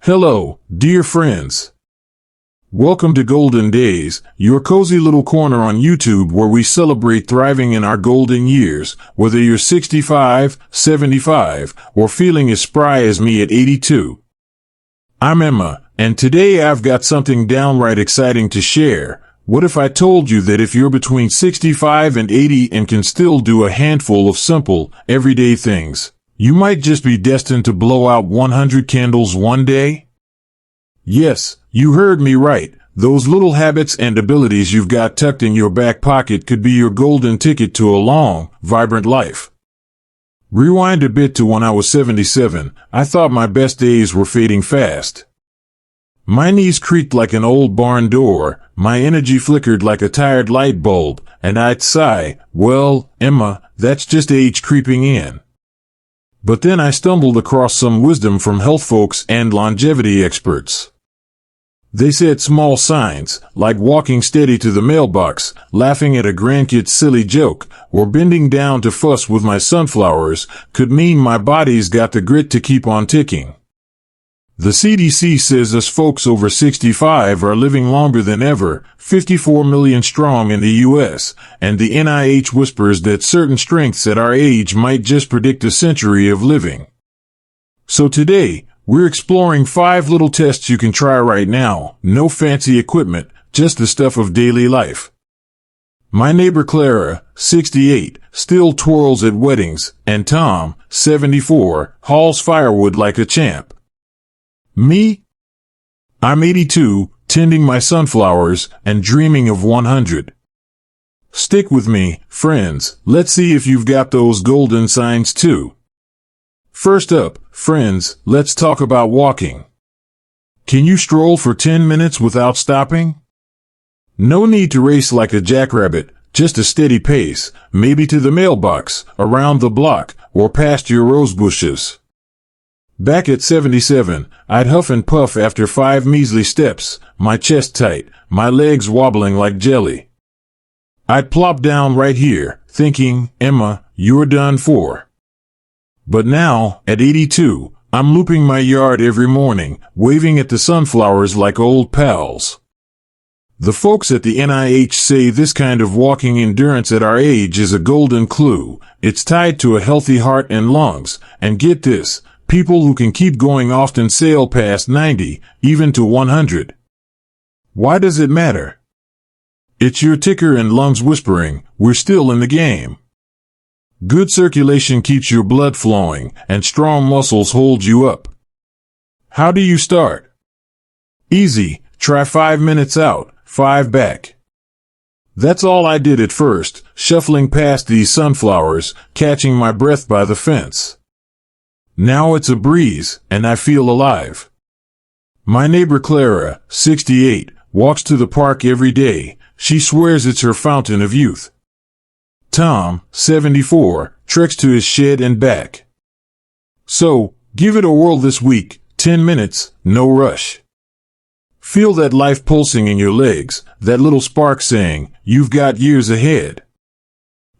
Hello, dear friends. Welcome to Golden Days, your cozy little corner on YouTube where we celebrate thriving in our golden years, whether you're 65, 75, or feeling as spry as me at 82. I'm Emma, and today I've got something downright exciting to share. What if I told you that if you're between 65 and 80 and can still do a handful of simple, everyday things, you might just be destined to blow out 100 candles one day? Yes, you heard me right. Those little habits and abilities you've got tucked in your back pocket could be your golden ticket to a long, vibrant life. Rewind a bit to when I was 77, I thought my best days were fading fast. My knees creaked like an old barn door, my energy flickered like a tired light bulb, and I'd sigh, well, Emma, that's just age creeping in. But then I stumbled across some wisdom from health folks and longevity experts. They said small signs, like walking steady to the mailbox, laughing at a grandkid's silly joke, or bending down to fuss with my sunflowers, could mean my body's got the grit to keep on ticking. The CDC says us folks over 65 are living longer than ever, 54 million strong in the US, and the NIH whispers that certain strengths at our age might just predict a century of living. So today, we're exploring 5 little tests you can try right now, no fancy equipment, just the stuff of daily life. My neighbor Clara, 68, still twirls at weddings, and Tom, 74, hauls firewood like a champ. Me? I'm 82, tending my sunflowers, and dreaming of 100. Stick with me, friends, let's see if you've got those golden signs too. First up, friends, let's talk about walking. Can you stroll for 10 minutes without stopping? No need to race like a jackrabbit, just a steady pace, maybe to the mailbox, around the block, or past your rose bushes. Back at 77, I'd huff and puff after 5 measly steps, my chest tight, my legs wobbling like jelly. I'd plop down right here, thinking, Emma, you're done for. But now, at 82, I'm looping my yard every morning, waving at the sunflowers like old pals. The folks at the NIH say this kind of walking endurance at our age is a golden clue. It's tied to a healthy heart and lungs, and get this, people who can keep going often sail past 90, even to 100. Why does it matter? It's your ticker and lungs whispering, we're still in the game. Good circulation keeps your blood flowing, and strong muscles hold you up. How do you start? Easy, try 5 minutes out, 5 back. That's all I did at first, shuffling past these sunflowers, catching my breath by the fence. Now it's a breeze, and I feel alive. My neighbor Clara, 68, walks to the park every day. She swears it's her fountain of youth. Tom, 74, treks to his shed and back. So, give it a whirl this week, 10 minutes, no rush. Feel that life pulsing in your legs, that little spark saying, you've got years ahead.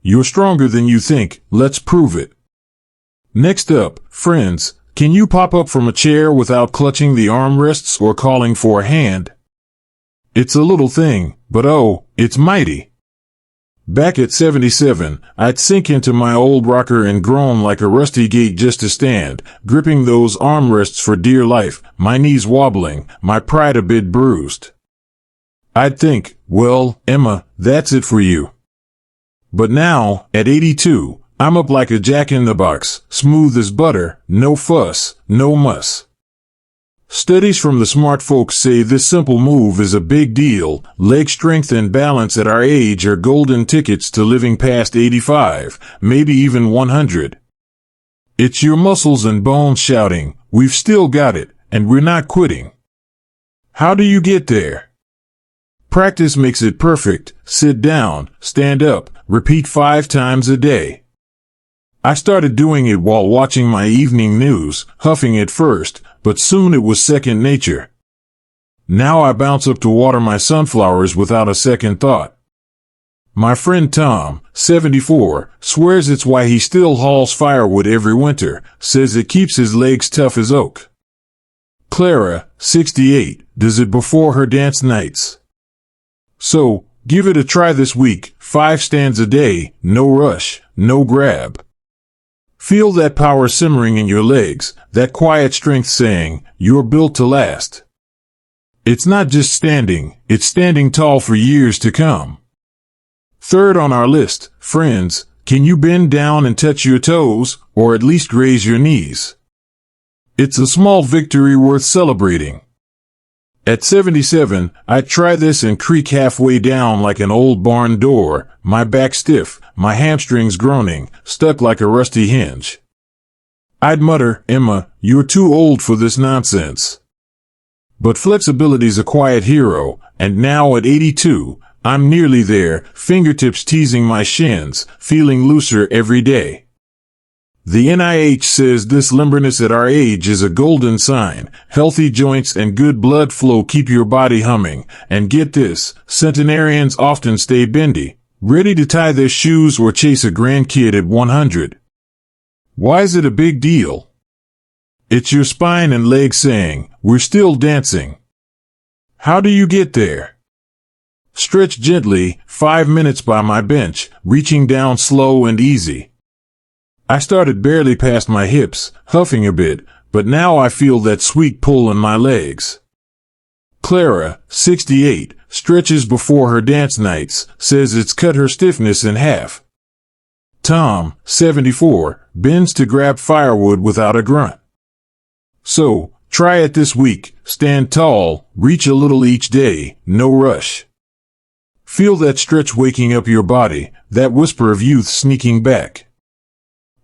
You're stronger than you think, let's prove it. Next up, friends, can you pop up from a chair without clutching the armrests or calling for a hand? It's a little thing, but oh, it's mighty. Back at 77, I'd sink into my old rocker and groan like a rusty gate just to stand, gripping those armrests for dear life, my knees wobbling, my pride a bit bruised. I'd think, well, Emma, that's it for you. But now, at 82, I'm up like a jack-in-the-box, smooth as butter, no fuss, no muss. Studies from the smart folks say this simple move is a big deal. Leg strength and balance at our age are golden tickets to living past 85, maybe even 100. It's your muscles and bones shouting, we've still got it, and we're not quitting. How do you get there? Practice makes it perfect. Sit down, stand up, repeat 5 times a day. I started doing it while watching my evening news, huffing at first, but soon it was second nature. Now I bounce up to water my sunflowers without a second thought. My friend Tom, 74, swears it's why he still hauls firewood every winter, says it keeps his legs tough as oak. Clara, 68, does it before her dance nights. So, give it a try this week, 5 stands a day, no rush, no grab. Feel that power simmering in your legs, that quiet strength saying, you're built to last. It's not just standing, it's standing tall for years to come. Third on our list, friends, can you bend down and touch your toes, or at least raise your knees? It's a small victory worth celebrating. At 77, I try this and creak halfway down like an old barn door, my back stiff, my hamstrings groaning, stuck like a rusty hinge. I'd mutter, Emma, you're too old for this nonsense. But flexibility's a quiet hero, and now at 82, I'm nearly there, fingertips teasing my shins, feeling looser every day. The NIH says this limberness at our age is a golden sign. Healthy joints and good blood flow keep your body humming. And get this, centenarians often stay bendy, ready to tie their shoes or chase a grandkid at 100. Why is it a big deal? It's your spine and legs saying, we're still dancing. How do you get there? Stretch gently, 5 minutes by my bench, reaching down slow and easy. I started barely past my hips, huffing a bit, but now I feel that sweet pull in my legs. Clara, 68, stretches before her dance nights, says it's cut her stiffness in half. Tom, 74, bends to grab firewood without a grunt. So, try it this week, stand tall, reach a little each day, no rush. Feel that stretch waking up your body, that whisper of youth sneaking back.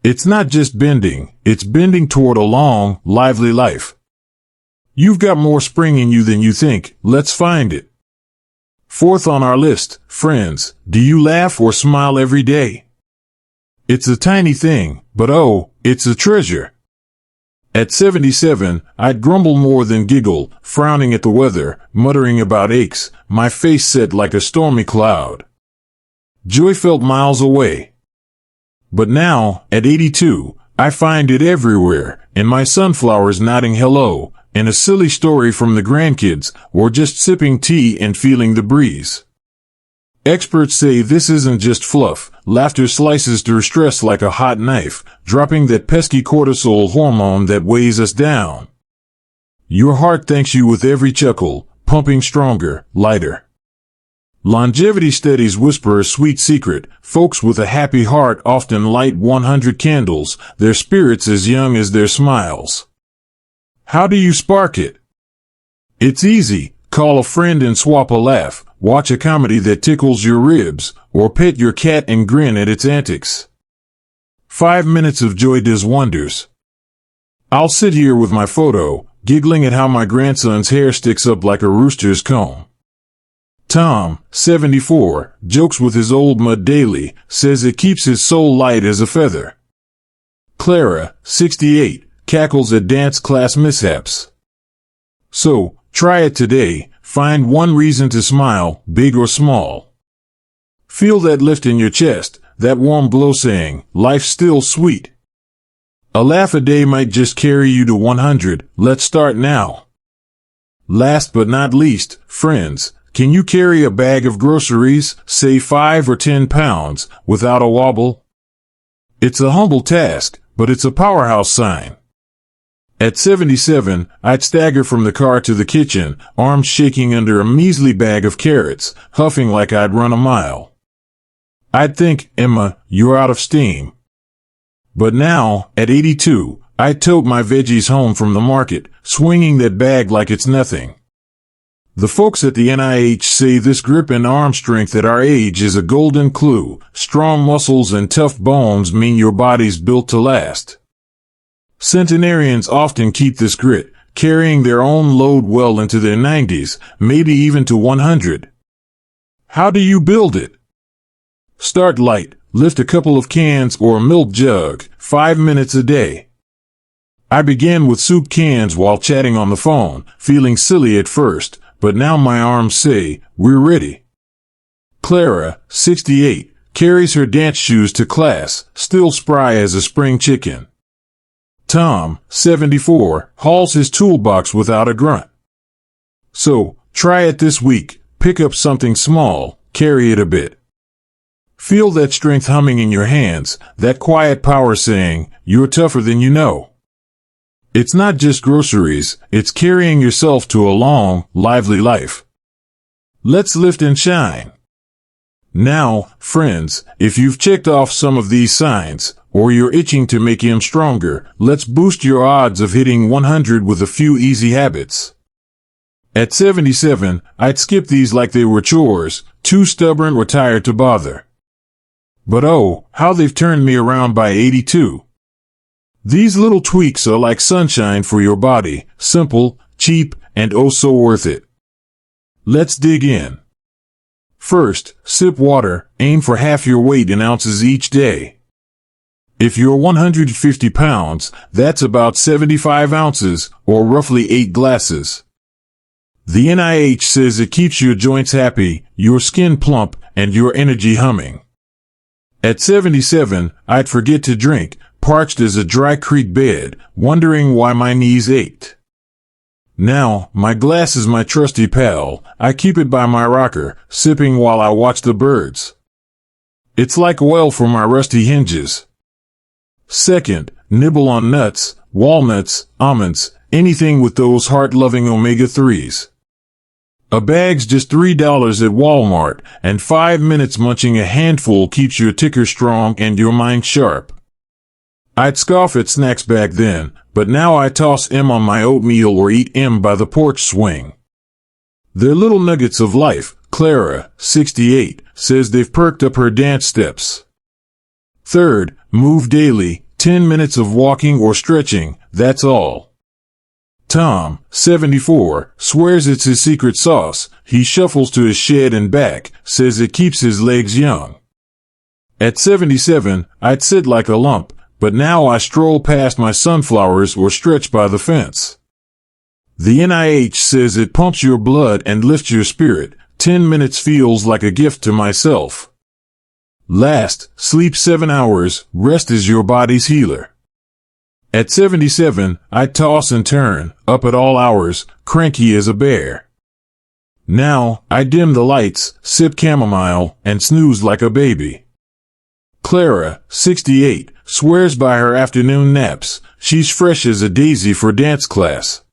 It's not just bending, it's bending toward a long, lively life. You've got more spring in you than you think, let's find it. Fourth on our list, friends, do you laugh or smile every day? It's a tiny thing, but oh, it's a treasure. At 77, I'd grumble more than giggle, frowning at the weather, muttering about aches, my face set like a stormy cloud. Joy felt miles away. But now, at 82, I find it everywhere, in my sunflowers nodding hello, in a silly story from the grandkids, or just sipping tea and feeling the breeze. Experts say this isn't just fluff. Laughter slices through stress like a hot knife, dropping that pesky cortisol hormone that weighs us down. Your heart thanks you with every chuckle, pumping stronger, lighter. Longevity studies whisper a sweet secret. Folks with a happy heart often light 100 candles, their spirits as young as their smiles. How do you spark it? It's easy. Call a friend and swap a laugh. Watch a comedy that tickles your ribs, or pet your cat and grin at its antics. 5 minutes of joy does wonders. I'll sit here with my photo, giggling at how my grandson's hair sticks up like a rooster's comb. Tom, 74, jokes with his old mud daily, says it keeps his soul light as a feather. Clara, 68, cackles at dance class mishaps. So, try it today. Find one reason to smile, big or small. Feel that lift in your chest, that warm glow saying, life's still sweet. A laugh a day might just carry you to 100. Let's start now. Last but not least, friends, can you carry a bag of groceries, say 5 or 10 pounds, without a wobble? It's a humble task, but it's a powerhouse sign. At 77, I'd stagger from the car to the kitchen, arms shaking under a measly bag of carrots, huffing like I'd run a mile. I'd think, Emma, you're out of steam. But now, at 82, I tote my veggies home from the market, swinging that bag like it's nothing. The folks at the NIH say this grip and arm strength at our age is a golden clue. Strong muscles and tough bones mean your body's built to last. Centenarians often keep this grit, carrying their own load well into their 90s, maybe even to 100. How do you build it? Start light. Lift a couple of cans or a milk jug, 5 minutes a day. I began with soup cans while chatting on the phone, feeling silly at first, but now my arms say, we're ready. Clara, 68, carries her dance shoes to class, still spry as a spring chicken. Tom, 74, hauls his toolbox without a grunt. So, try it this week. Pick up something small, carry it a bit. Feel that strength humming in your hands, that quiet power saying, you're tougher than you know. It's not just groceries, it's carrying yourself to a long, lively life. Let's lift and shine. Now, friends, if you've checked off some of these signs, or you're itching to make him stronger, let's boost your odds of hitting 100 with a few easy habits. At 77, I'd skip these like they were chores, too stubborn or tired to bother. But oh, how they've turned me around by 82. These little tweaks are like sunshine for your body, simple, cheap, and oh so worth it. Let's dig in. First, sip water, aim for half your weight in ounces each day. If you're 150 pounds, that's about 75 ounces, or roughly 8 glasses. The NIH says it keeps your joints happy, your skin plump, and your energy humming. At 77, I'd forget to drink, parched as a dry creek bed, wondering why my knees ached. Now, my glass is my trusty pal. I keep it by my rocker, sipping while I watch the birds. It's like oil for my rusty hinges. Second, nibble on nuts, walnuts, almonds, anything with those heart-loving omega-3s. A bag's just $3 at Walmart, and 5 minutes munching a handful keeps your ticker strong and your mind sharp. I'd scoff at snacks back then, but now I toss M on my oatmeal or eat M by the porch swing. They're little nuggets of life. Clara, 68, says they've perked up her dance steps. Third, move daily, 10 minutes of walking or stretching, that's all. Tom, 74, swears it's his secret sauce. He shuffles to his shed and back, says it keeps his legs young. At 77, I'd sit like a lump, but now I stroll past my sunflowers or stretch by the fence. The NIH says it pumps your blood and lifts your spirit. 10 minutes feels like a gift to myself. Last, sleep 7 hours, rest is your body's healer. At 77, I toss and turn, up at all hours, cranky as a bear. Now, I dim the lights, sip chamomile, and snooze like a baby. Clara, 68, swears by her afternoon naps. She's fresh as a daisy for dance class.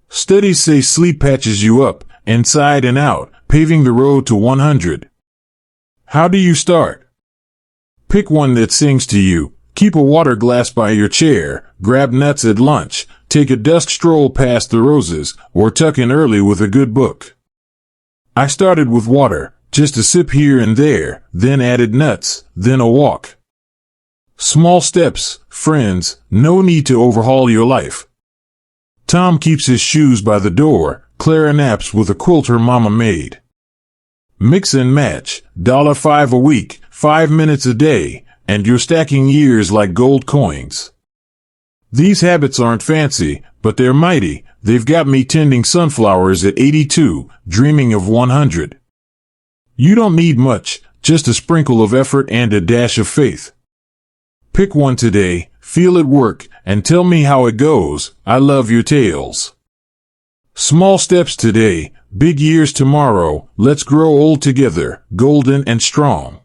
Studies say sleep patches you up, inside and out, paving the road to 100. How do you start? Pick one that sings to you. Keep a water glass by your chair, grab nuts at lunch, take a dusk stroll past the roses, or tuck in early with a good book. I started with water, just a sip here and there, then added nuts, then a walk. Small steps, friends, no need to overhaul your life. Tom keeps his shoes by the door, Clara naps with a quilt her mama made. Mix and match, $5 a week, 5 minutes a day, and you're stacking years like gold coins. These habits aren't fancy, but they're mighty. They've got me tending sunflowers at 82, dreaming of 100. You don't need much, just a sprinkle of effort and a dash of faith. Pick one today, feel it work, and tell me how it goes. I love your tales. Small steps today, big years tomorrow. Let's grow old together, golden and strong.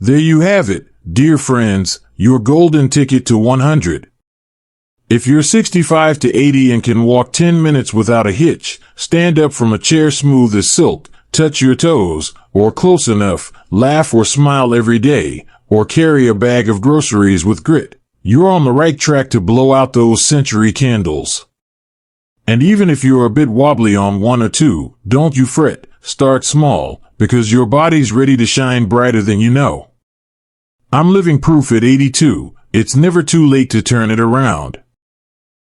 There you have it, dear friends, your golden ticket to 100. If you're 65 to 80 and can walk 10 minutes without a hitch, stand up from a chair smooth as silk, touch your toes, or close enough, laugh or smile every day, or carry a bag of groceries with grit, you're on the right track to blow out those century candles. And even if you're a bit wobbly on one or two, don't you fret, start small, because your body's ready to shine brighter than you know. I'm living proof at 82, it's never too late to turn it around.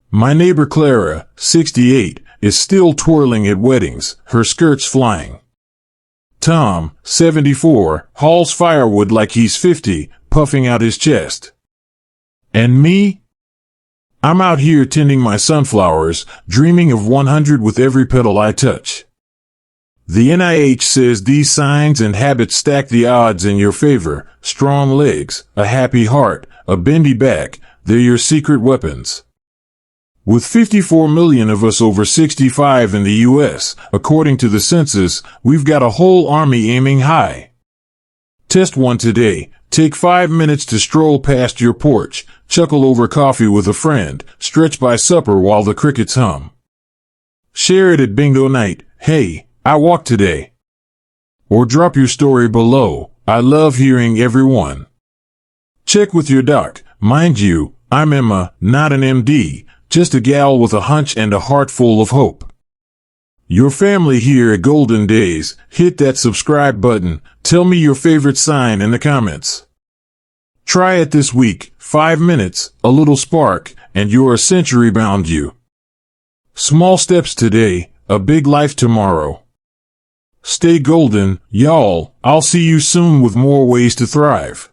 My neighbor Clara, 68, is still twirling at weddings, her skirts flying. Tom, 74, hauls firewood like he's 50, puffing out his chest. And me? I'm out here tending my sunflowers, dreaming of 100 with every petal I touch. The NIH says these signs and habits stack the odds in your favor: strong legs, a happy heart, a bendy back, they're your secret weapons. With 54 million of us over 65 in the U.S., according to the census, we've got a whole army aiming high. Test one today. Take 5 minutes to stroll past your porch, chuckle over coffee with a friend, stretch by supper while the crickets hum. Share it at bingo night. Hey, I walked today. Or drop your story below. I love hearing everyone. Check with your doc. Mind you, I'm Emma, not an MD, just a gal with a hunch and a heart full of hope. Your family here at Golden Days. Hit that subscribe button. Tell me your favorite sign in the comments. Try it this week. 5 minutes, a little spark, and you're a century bound you. Small steps today, a big life tomorrow. Stay golden, y'all. I'll see you soon with more ways to thrive.